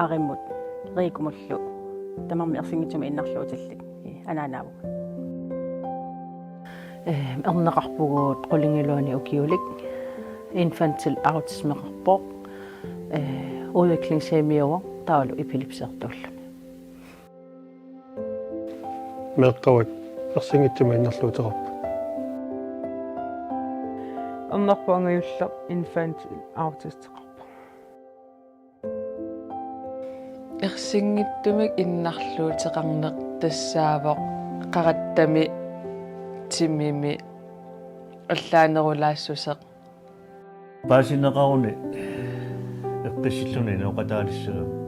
aarimut riikumullu tamarmi ersinngitsumi innarluutallик анаанаву эрнеқарпугуут qullingiluani ukiulik infantile autismeqarpoq udviklingshæmmiuer taulu epilepsiartuulla meqqawat ersinngitsumi innarluuteqarpu аммарпуангаюлла infantile autismeqarpoq ерсингиттумик иннарлуутеқарнеқ тассаавоқ қараттами тиммими аллаанерулаассусеқ паасинеқаруни эққиссиллуни ноқатаалиссага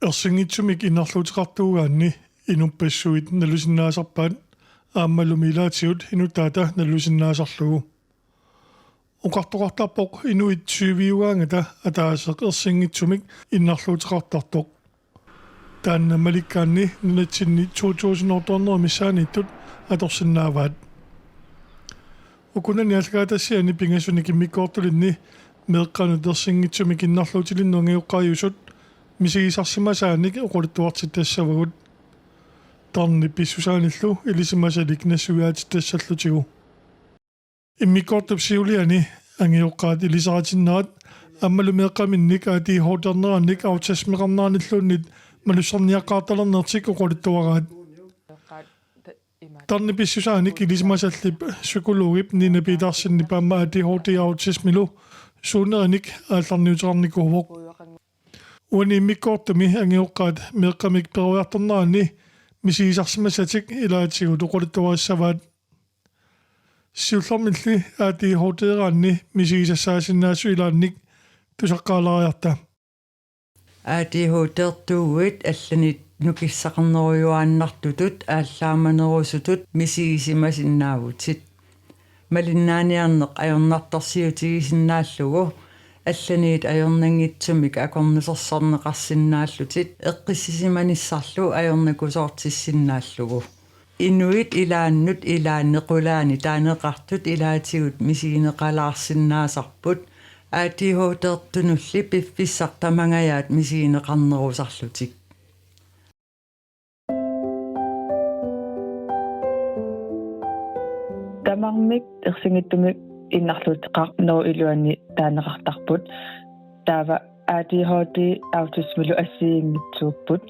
ерсингитсумик иннарлуутеқартуугаанни инуппассуит налусиннаасарпаат ааммалумилаатиут инутаата налусиннаасарлугу оқартоқартарпоқ инуит сювиугаангата атаасеқ ерсингитсумик иннарлуутеқартартоқ таанна маликкаанни нунатсинни 2014 миссааниттут аторсиннааваат укунани алгаатассиани пингасуни киммиккоортулинни меэққанут ерсингитсумик иннарлуутилиннуангиуққариусут мисигисарсимасааник оқулиттуартиттассавагут тарни писсусааниллу илисимасалик нассугаатиттассаллутигу иммиккоортупсиулиани ангиоққаат илисаратиннаат аммалумеэққаминник аати хоутернеранник аутисмеқарнаарниллууннит малуссарниаққаарталернертик оқулиттуараат тарни писсусааник илисимасаллип псикологип нина питарсинни паама аати хоути аутисмилу суунераник аалларниутерарникуувоқ уани иммиккоортуми ангиоққаат меэққамик перуярторнерани мисигисарсимасатик илаатигу тоқулиттуариссаваат сиуллэрмилли аати хоутеераанни мисигисассаасиннаасу илаанник тусаққаалариарта аати хоутертуугит алланит нукиссақарнеруйуааннартутут ааллааманерусутут мисигисимасиннаавутит малиннааниарнеқ аёрнартарсиутигисиннааллугу алланиит аёрнангитсумик акорнисерсарнеқарсинааллутит эққиссисиманиссарлу аёрнакусоортиссиннааллугу инуит илааннут илааннеқулаани таанеқартут илаатигут мисигинеқалаарсинаасарпут аатихоотертунулли пиффиссартамангаyaat мисигинеқарнерусарлутик тамармик ерсингиттумик иннарлуутеқарнеру илуани таанеқартарпут таава ADHD autismelu ассиингитсууппут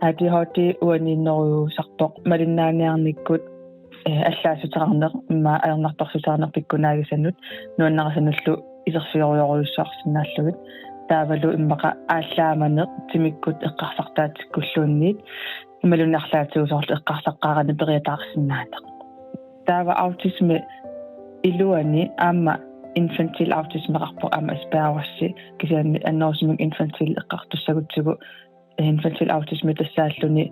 ADHD уаниннеруусарпоқ малиннааниарниккут аллаасутеқарнеқ имма аернарторсутеқарнеқ пиккунаагисанут нуаннарасануллу исерфиориоруйуссаарсинааллугит таавалу иммақа ааллааманеқ тимиккут эққарсартаатиккуллуунниит ималунарлаатигусоорлу эққарсаққарани периатаарсинаатақ таава аутисме илуани аама infantile autismeqarpoq ama aspergersi kisianni annorsumik infantile eqqartussagutsugu infantile autisme tassaalluni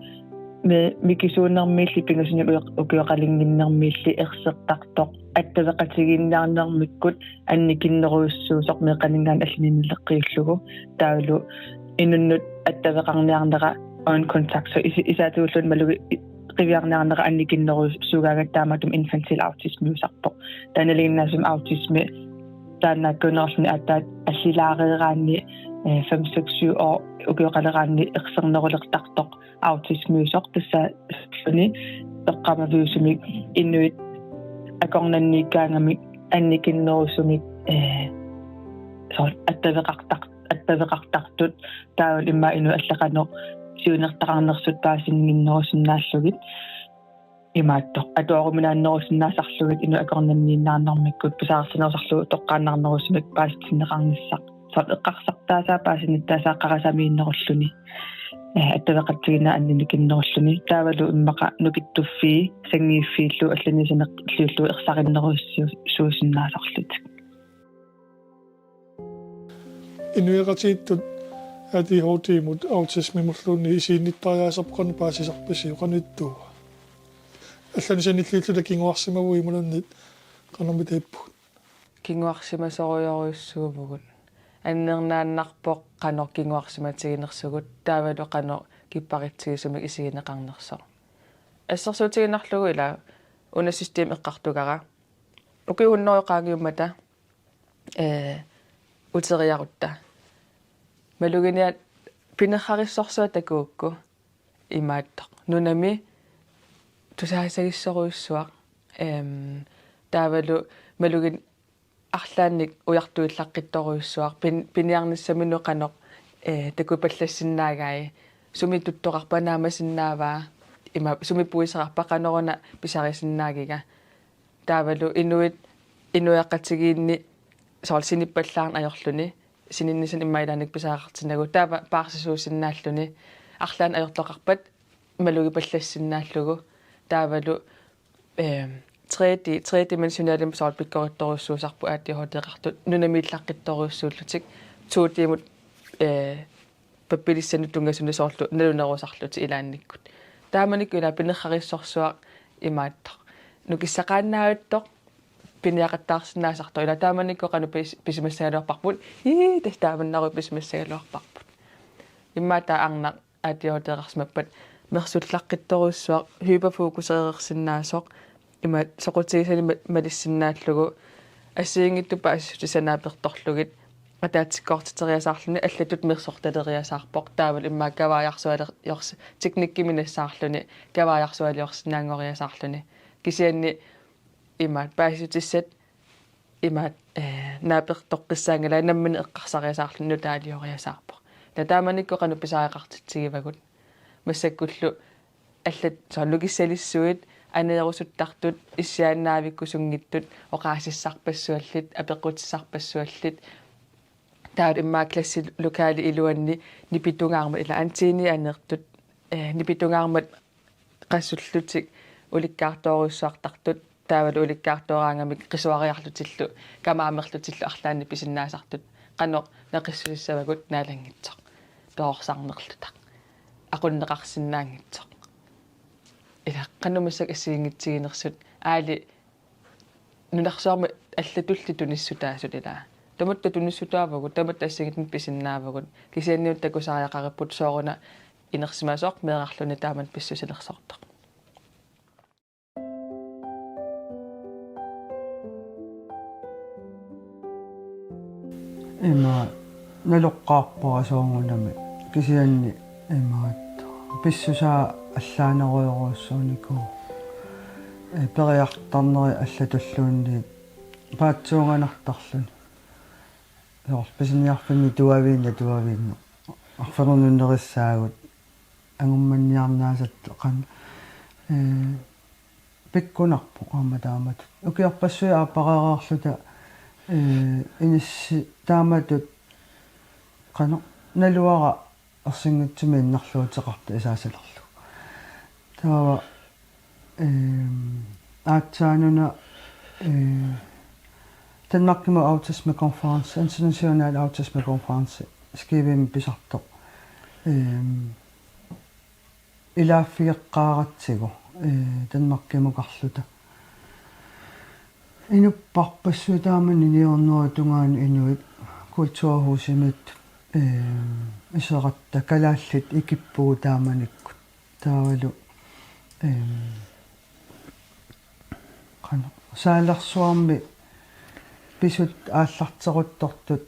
me mikisuunermiilli pingasuni ukiqalinginnermiilli erseqqartoq attavaqatiginnaarnermikkut annikinneruussuusoq meeqaningaan allinilleqqiullugu taulu inunnut attavaqarniarnera on contact so isaatuullun malugi qiviarniarnera annikinneruussuugaaгаttaamatum infantile autisme usarpoq taanaliginnaasum autisme тааннааккунерлни атаат аллилаареераанни 5-6 år угиоқалераанни ерсернерулертартоқ аутисмиусоқ тассааллуни эққамавиусумик иннуит акорнанникаангамик анникиннерусумик аттавеқартартут таавал имма ину аллақано сиунертақарнерсут паасингиннерусиннааллугит имаатто атуаруминааннерусиннаасарлугит ину акорнаннииннаарнэрмиккут писаарсинерсарлугу тоққааннарнерусумик пааситсинеқарниссақ сар эққарсартаасаа паасиниттаасаа аттавеқатсигина анниникиннеруллуни таавалу иммақа нукиттуффии сангииффииллу алланисинеқлиуллу ерсариннеруссуусиннаасарлут инуератииттут ADHD мут аутисмимуллуунни исиинниттариаасерпоқани паасисарпасиу алланисаниллииллута кингуарсимавуи мулуннит канамитаиппут кингуарсимасоруйоруйуссугувгут аннернааннарпоq qanor kinguarsimatiginersugut taavalu qanor kipparitsigissumik isigineqarnerso ассерсуутигинарлугу ила уна систем эққартугара укиуннериоқаагиуммата утериарутта малугиниат пинерхариссорсуа такуукку имааттоқ нунами тусаасагиссоруйссуақ таавалу малугин арлаанник уяртуиллаққитторуйссуақ пиниарниссамину қанеқ такупаллассиннаагаи суми туттоқарпанаамасиннааваа има суми пуисеқарпа қанеруна писарисиннаагига таавалу инуяққатигиинни соорл синиппаллаарн ajorluni сининнисан иммайлааник писаақартинагу таава паарсисуусиннааллуни арлаан ajorloqarpat малугипаллассиннааллугу таавалу трedimensionale соорл пиккоритторуссуусарпу аатиохотеқартут нунамииллаққитторуссууллутик туутиимут паппилиссану тунгасуни соорлу налунерусарлути илаанниккут тааманик ула пинерхариссорсуақ имааттоқ нукиссақааннаавиттоқ пиниақаттаарсинаасарто ила тааманикко қану писимассагалуарпарпут тастааманнару писимассагалуарпарпут иммаата арна аатиохотеқарсимаппат мерсуллаққитторуссуақ hyperfokusereersinnaasоқ има соқутигисани малиссиннааллугу ассиингиттупа ассутисанааперторлугит атаатиккоортитериасаарлуни аллатут мерсорталериасаарпоқ таавал иммааккавааярсуалериорс техниккиминассаарлуни кавааярсуалиорсинаангориасаарлуни кисианни имаат паасутиссат имаат наапертоққиссаангала наммини эққарсариасаарлуни таалиориасаарпоқ татааманикко қану писаақартитсигивагут массаккуллу аллат сооллугиссалиссуит анеерусуттартут иссиааннаавиккусунгиттут оқаасиссарпассуаллит апеқутиссарпассуаллит таат иммаа класси локали илуанни нипитунгаарма ила антини анертут нипитунгаармат qassуллутик уликкаарторуссуартартут таавал уликкаартораангамик qisuariarlutилlu камаамерлутиллу арлаанни писиннаасартут qanoq neqissuissavagут наалангитсоq тоорсарнерлутaq aqunneqarsinnaangitsoq ila qannumassak assiingitsigинерсут аали нунарсуарма аллатулли туниссутаасут ила тамутта туниссутаавагут тамутта ассигитэн писиннаавагут кисианниут такусариақариппут сооруна инерсимасоқ меэқарлуни таамат писсусилерсортоқ има налоққарпорасоонгунами кисианни имаат писсусаа аллаанеруйоруссуунику периартарнери аллатуллуунни паатсуунганартарлуни ёр писиниарфинни туавиинна арферунуннериссаагут ангумманниарнаасат қан пиккунарпу ааматаамат укиарпассуи ааппарараарлута инисси тааматут қано налуара арсингитсуми иннарлуутеқарта исаасалерлу таава аатсаануна Danmarkimo Autisme Conference International Autisme Conference скивим писарто илааффиеққааратсигу Danmarkimo карлута инуппарпассуутаамани ниорнуа тунгаан инуит культурхусимит исератта калааллит икиппуу тааманиккут таавалу қана саалерсуарми писут ааллартеруттортут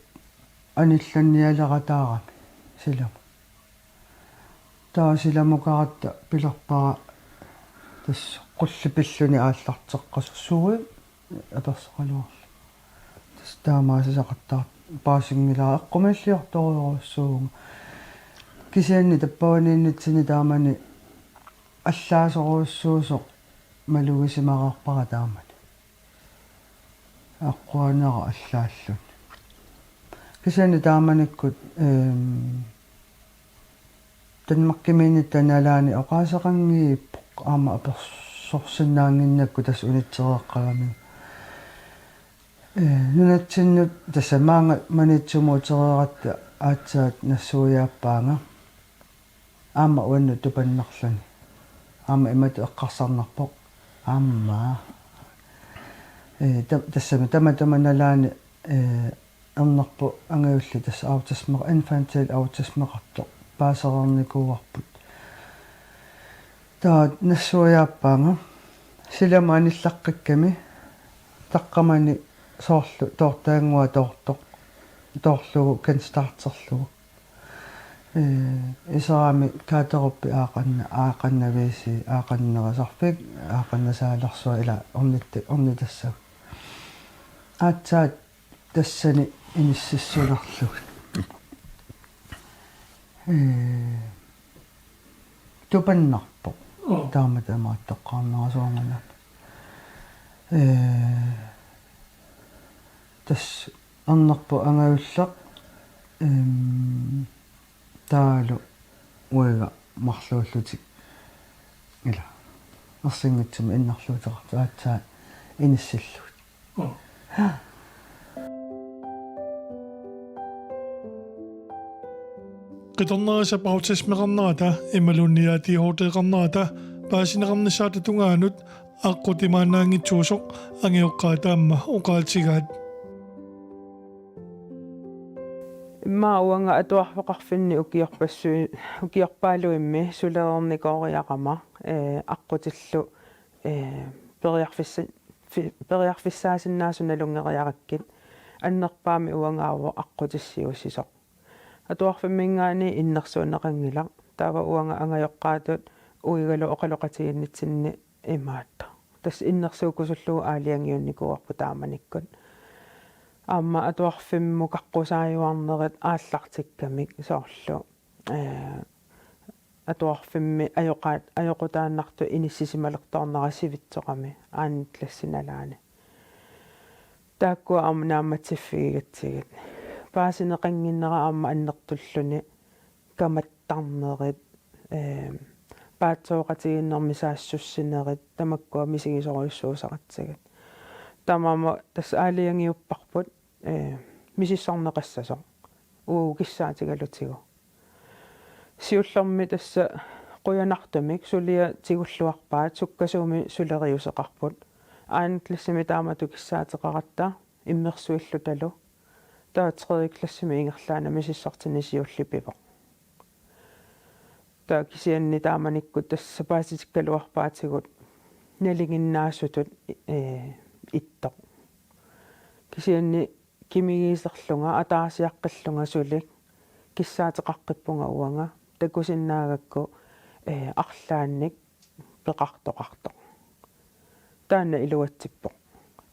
анилланниалератаарами силаму таа силамукаратта пилерпара тас qulлипиллуни ааллартеққасуссууи аперсеқалуарлу тас таамаасисақаттаа паасингилаа эққумаллиорторуйоруссууга кисианни таппаванииннитсини таамани аллаасоруссуусоқ малугисимараарпара таамани аққуанера аллааллун кисианни тааманиккут Danmarkimiinit таналаани оқаасеқангииппоқ аама аперсорсиннаангиннакку тас унитсереэққагами нунатсиннут тассамаанга манитсумуутереератта аатсаат нассуяаппаанга аама уанну тупаннерлани аама имат эққарсарнарпоқ аама тассами таманалаани ernerpu angaulli tassa autisme infantile autismeqartoq paaserernikууarput taa nassuajaappaanga silama anillaqqakkami taqqamani soorlu toortaangua toorlugu kanstarterlugu isarami kaateruppi aaqannaviisi aaqannerasarpik aaqannasaalersuа ila ornitassag aatsaat тассани иниссиссулерлуг тупаннарпо тааматамааттеққарнерасуунгана тас аннарпо ангаюллақ таалу уига марлууллутик ила ерсингитсуми иннарлуутеқарту аатсаа иниссиллуг Qitornerasap autismeqarnerata imalunniaatiihorteeqarnerata paasineqarnissaata tungaanut aqqutimaannaangitsuusoq angioqqaataamma uqaatigaat имма уанга атуарфеқарфинни укиорпаалуимми сулерерникориақама аққутиллу периарфиссаасиннаасуналунгериараккит аннерпаами уангааво аққутиссиуссисоқ атуарфиммингаани иннерсуунеқангила таава уанга ангайоққаатут уигалу оқалоқатигиннитсинни имаатта тас иннерсуукусуллугу аалиангиунникуарпу тааманиккут аама атуарфимму қаққусааюарнерит ааллартиккамик соорлу атуарфимми аёқутааннарту иниссисималерторнерасивитсоқами аантлассиналаани тааккуа амнааматсиффигигатсигит паасинеқангиннера аама аннертуллуни каматтарнерит паатсооқатигиннэрмисаассуссинерит тамаккуа мисигисоруйуссуусақатсигит тамаама тас аалиангиуппарпут мисиссарнеқассасо киссаатигалутигу сиуллерми тасса қуянартумик сулия тигуллуарпаат суккасууми сулериусеқарпут аантлассими таамату киссаатеқаратта иммерсуиллу талу таатсериклассими ингерлаана мисиссартинисиуллиппипо таа кисианни тааманиккут тасса пааситиккалуарпаатигут налигиннаассутут иттоқ кисианни кимигиисерлунга атаасиаққиллунга сулик киссаатеқарқиппунга уанга такусиннаагакку арлаанник пеқартоқарто таана илуатсиппо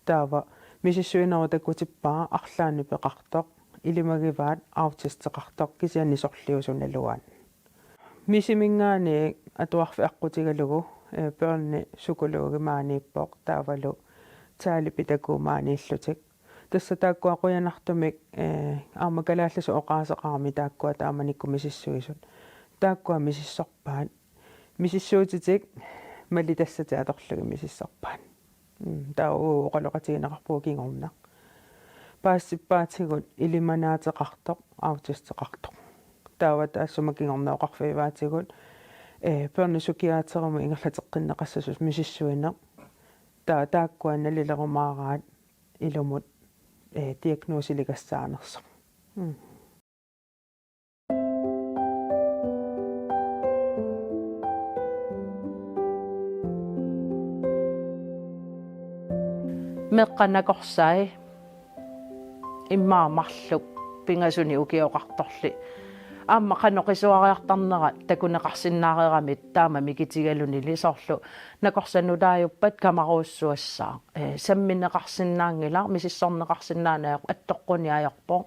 таава мисиссуинеру такутиппаа арлаани пеқартоқ илимагиваат аутистеқартоқ кисианни сорлиусуналуаан мисимингаани атуарфи аққутигалугу пеэрни сукулууги мааниппоқ таавалу таалипитакуумаанииллутик тасса тааккуа қуянартумик аамакалаалласу оқаасеқарми тааккуа тааманикку мисиссуисут тааккуа мисиссорпаат мисиссуутитик мали тассати аторлуги мисиссорпаат таа оқалоқатигинеқарпуу кингорна паассиппаатигут илиманаатеқартоқ аутистеқартоқ таава таассума кингорна оқарфиваатигут пернисукиаатерума ингерлатеққиннеқассасус мисиссуинеқ тааккуа налилерумаараат илумут диагноосиликассаанерсо меққанакорсаи иммаамарлук пингасуни укиоқарторли аама каноқисуариартарнера такунеқарсиннаарерамит таама микитигалуни лисорлу накорсанулаajuppat камаруuссуассаа самминеқарсиннаангила мисиссорнеқарсиннаанаа аттоққуниаярпо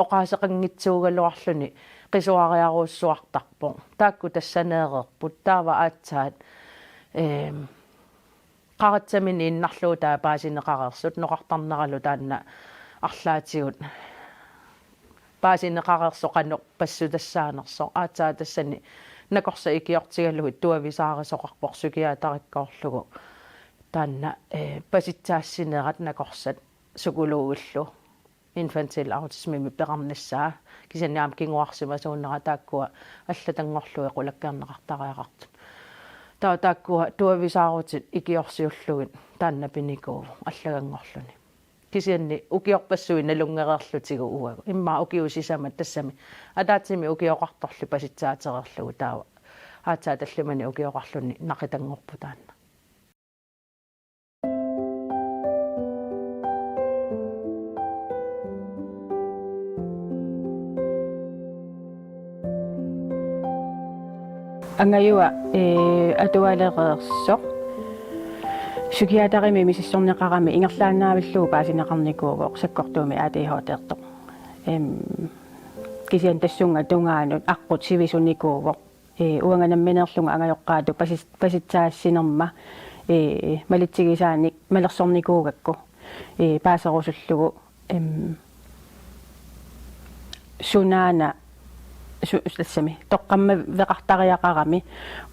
оқаасеқангитсуугалуарлуни қисуариаруuссуартарпо таакку тассанеерерпут таава аатсаат qaratsamini innarluutaa paasineqarersut noqartarneralu taanna арлаатигут паасинеқарерсоқанеқ пассутассаанерсо аатсаа тассани накорса икиортигаллугу туависаарисоқарпор сукиаатариккоорлугу таанна паситсаассинерат накорсат сукулуугуллу infantile autism пеқарнассаа кисаннаам кингуарсимасууннера тааккуа аллатангорлуи қулаккернеқартариақарту тааккуа туависаарутит икиорсиуллугит таанна пиникуу аллагангорлуни кисианни укиорпассуи налунгереерлутигу уагу имма укиусисама тассами атаатсими укиоқарторлу паситсаатерерлугу таава аатаа таллумани укиоқарлунни нақитангорпу таанна ангаюа атуалеқерсоқ сукиатарими мисиссорнеқарами ингерлаанаавиллуу паасинеқарникуугоқ саккортууми аатихоотеэртоқ кисиан тассунга тунгаанут аққут сивисуникуугоқ уанганамминерлунга ангайоққаату паситсаассинерма малитсигисааник малерсорникуугакку паасерусуллугу сунаана тассами тоққамма веқартариақарами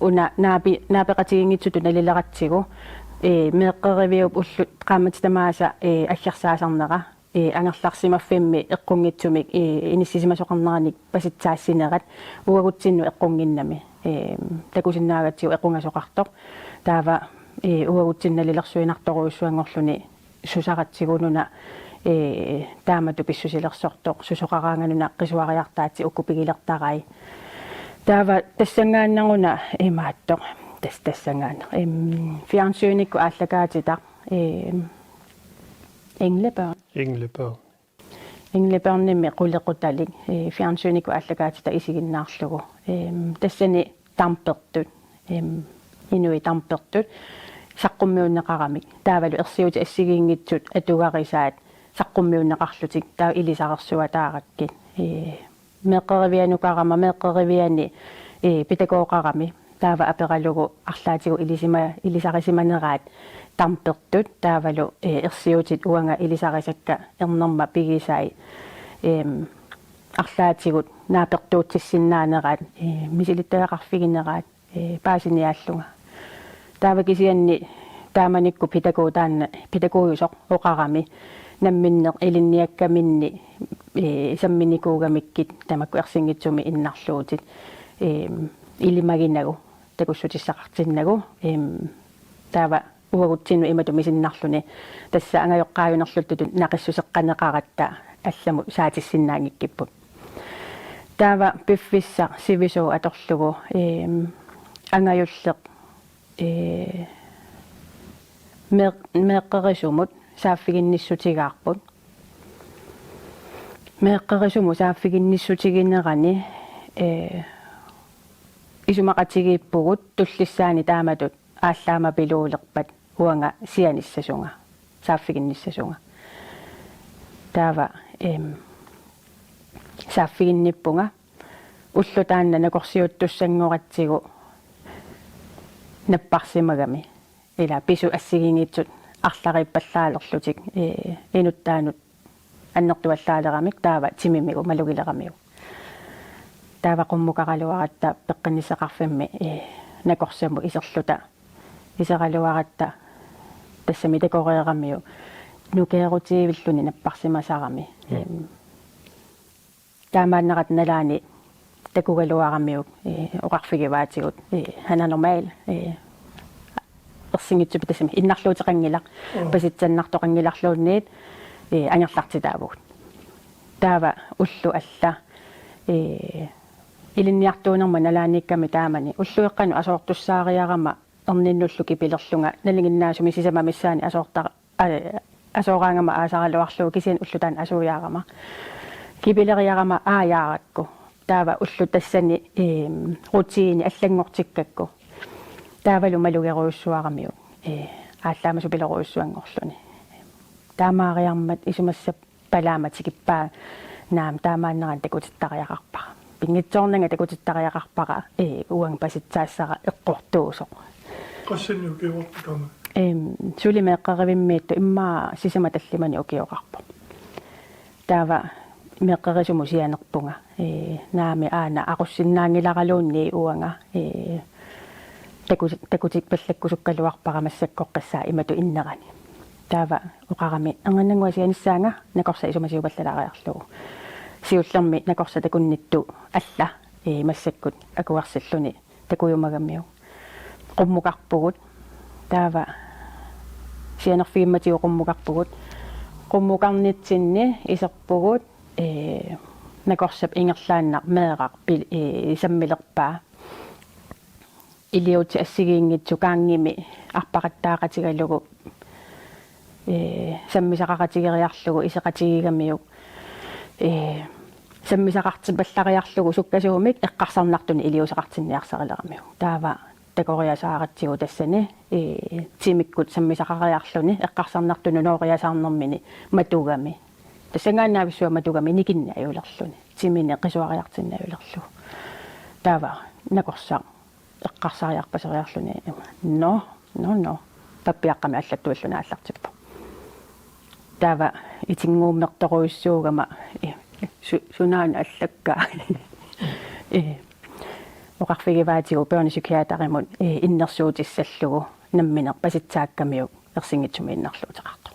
уна наапеқатигингитсуту налилератсигу меэққеривиуп уллут qaammatitamaasa аллерсаасарнера ангерларсимаффимми эққунгитсумик иниссисимасоқарнераник паситсаассинерат уагутсинну эққунгиннами такусиннаагатсиу эққунгасоқартоқ таава уагутсинналилерсуинарторуйуссуангорлуни сусаратсигунуна таамату писсусилерсортоқ сусоқараангануна қисуариартаати уккупигилертарай таава тассангааннеруна имааттоқ тассангаан фиансюникку ааллакаатитақ Englebørnemme qullequtalik fjernsynniku allakaatita isiginnaarlugu tassani tampertut inui tampertut saqqummiunneqaramik taavalu ersiuti assigiinngitsut atugarisaat saqqummiunneqarlutik taa ilisarersuataarakkit meeqqerivianukarama meeqqeriviani pitagooqarami taava aperalugu arlaatigu ilisarisimaneraat tampertut taavalu ersiutit uanga ilisarisakka ernerma pigisai arlaatigut naapertuutissinnaaneraat misilittaqarfigineraat paasiniaallunga taava kisianni taamanikku pitaguusoq oqarami namminneq ilinniakkaminni samminikuugamikkit tamakku ersingitsumi innarluutit ilimaginagu takussutissaqartinnagu taava уагутсину иматумисиннарлуни тасса ангайоққааюнерлуттут нақиссусеққанеқаратта алламу саатиссиннаангиккиппут таава пиффисса сивисуу аторлугу ангаюллеқ меэққерисумут сааффигинниссутигаарпут меэққерисуму сааффигинниссутигиннерани исумақатигииппугут туллиссаани тааматут ааллаама пилуулерпат уанга сианиссасунга сааффигинниссасунга таава сааффигинниппунга уллутаанна накорсиуттуссангоратсигу наппарсимагами ила пису ассигингитсут арлариппаллаалерлутик инуттаанут аннертуаллаалерамик таава тимимигу малугилерамигу таава qummuqaraluaratта пеққиннисеқарфимми накорсаму исерлута исералуаратта тассами такореерамиу нукеерутиивиллуни наппарсимасарами таамааннерат налаани такугалуарамиу оқарфигиваатигут хана нормал ерсингитсупи тассами иннарлуутеқангилақ паситсаннартоқангиларлуунниит ангерлартитаавут таава уллу алла илинниартуунерма налааникками таамани уллуеққану асоортуссаариарама эрниннуллу кипилерлунга налингиннаасуми сисама миссаани асоораангама аасаралуарлуу кисиан уллутаан асууяарама кипилериарама ааяаракку таава уллу тассани рутиини аллангортиккакку таавалу малугеруйуссуарамиу ааллаама супилеруйуссуангорлуни таамаариармат исумассап палааматикиппаа наам таамааннеран такутиттариақарпара пингитсоорнага такутиттариақарпара уанг паситсаассара эққортуусоқ qassani ukiortutama сулимеэққаривиммиитту иммаа сисама таллимани укиоқарпо таава меэққарисуму сианерпунга наами аана aquссиннаангиларалуунни уанга такутик паллаккусуккалуарпара массаккоққассаа имату иннерани таава оқарами ангannangua сианиссаанга накорса исумасиупаллалаариарлугу сиуллерми накорса такуннитту алла массаккут акуарсаллуни такуйумагаммиу qummuqarpugut taava sianerfiimmatiuqummuqarpugut qummuqarnitsinni iserpugut nakorsap ingerlaannar meeqaq isammilerpaa iliuti assigiingitsu kaangimi arpaqattaaqatigalugu sammisaqaqatigeriarlugu iseqatigigamiuk sammisaqartipallariarlugu sukkasuumik eqqarsarnartuni iliusaqartinniarsarilерamiu taava takoriasaarattigu tassani timikkut sammisaqariarluni eqqarsarnartunu nooriasaarnermini matugami tassangaannaavissua matugami nikinni ajulerluni timini qisuariartinni ajulerlu taava nakorsa eqqarsariarpaseriarluni no tappiaqqami аллаттуиллуна аллартиппа таава итингууммерторуиссуугама сунаан аллаккаа оқарфигиваатигу пеонисукиатаримут иннерсуутиссаллугу намминер паситсааккамиук ерсингитсуми иннерлуутеқарту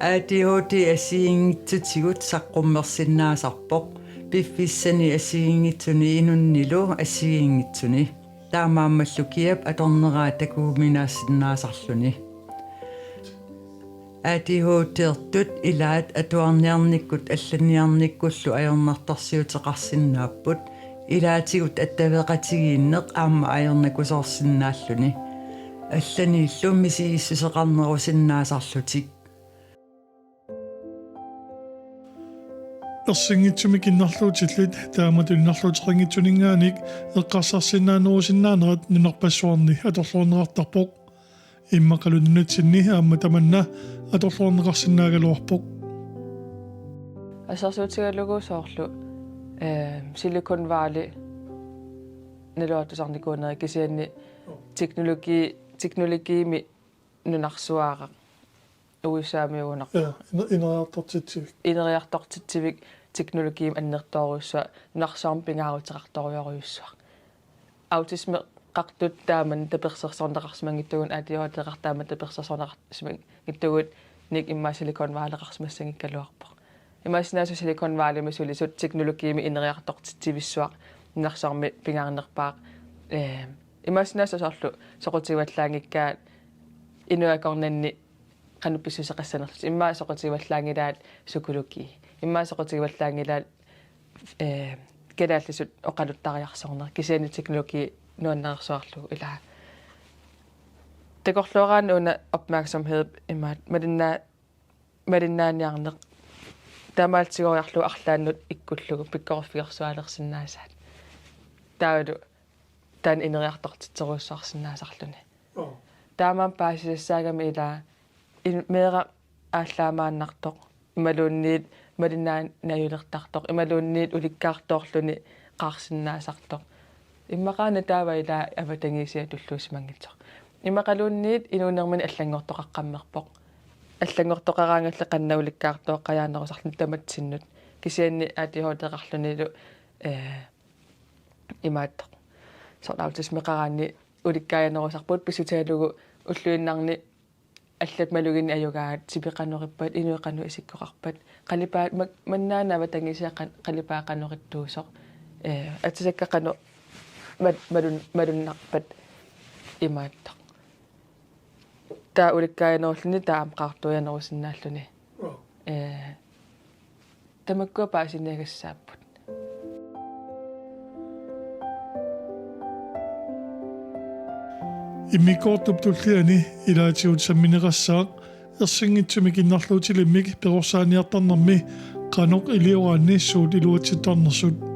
ADHD асиингитсутигут саққуммерсиннаасарпоқ пиффиссани асиингитсуни инуннилу асиингитсуни таамааммаллукиап аторнераа такууминаассиннаасарлуни ADHD-тертут илаат атуарниарниккут алланиарниккуллу аернартарсиутеқарсиннааппут илаатигут аттавеқатигииннеқ аама аернакусоорсиннааллуни алланииллум мисигиссусеқарнерусиннаасарлутик ерсингитсумик иннарлуутиллит тааматуннарлуутеқингитсунингааник эққарсарсинаанерусиннаанерат нунарпассуарни аторлуунеқартарпоқ иммақалуннатсинни аама таманна аторлуунеқарсинаагалуарпоқ асарсуутигалугу соорлу Silicon Valley налуатусарникуунери кисианни технологиими нунарсуаара уисаамиуунар инериартортитсивик технологиим аннертооруссуа нунарсаарм пингаарутеқарторуйоруйуссуа аутисме qaqtut taaman tapersersorneqarsmangittugun aatiorteqartaama tapersersorneqarsmangittugut nik imma Silicon Valley qarsmassangikkaluarpoq imaasinaasu Silicon Valley misulisut teknologiimi ineriartortitivissuaq narsaarmi pingaarnerpaaq imaasinaasu sorlu soqutivallaangikkaat inuakornanni qanuppissuseqassanerlus immaa soqutivallaangilaat sukuluki immaa soqutivallaangilaat kedaallisut oqaluttariarsorner kisiani teknologi nuannarsuarlu ila tekorluaraannuuna opmærksomhed imaat madinnaaniarneq tamaaltigoriarlu arlaannut ikkullugu pikkorfigersualersinnaasat taadu taan ineriartortitseruussuarsinnaasarluni taamaan paasissaagami ila meera ааllaamaannartoq imaluunniit madinnaaniajulertartoq imaluunniit ulikkaartoorluni qaarsinnaasartoq иммақаана таава ила аватангисиа туллуусмангитсо иммақалуунниит инуунермани аллангортоқаққаммерпоқ аллангортоқараангалле қаннауликкаартоо қаяанерусарлу таматсиннут кисианни аатиhoотеқарлунилу имааттоқ сорнаутисмеқараанни уликкаянерусарпут писсутаалугу уллуиннарни аллат малугини аюгаат сипеқанориппат инуеқану исиккоқарпат қалипаат маннаана аватангисиа қалипаақаноритtuusoq атсаккақану madunarpat imaattaq taa ulikkayaneruluni taam qaartuyanerusinnaalluni tamakkua paasiniagassaapput иммикоортуптуллиани илаатигут самминеқассаақ ерсингитсумик иннарлуутилиммик перорсааниартарнэрми qanoq iliuaannissuut iluatsittarnersut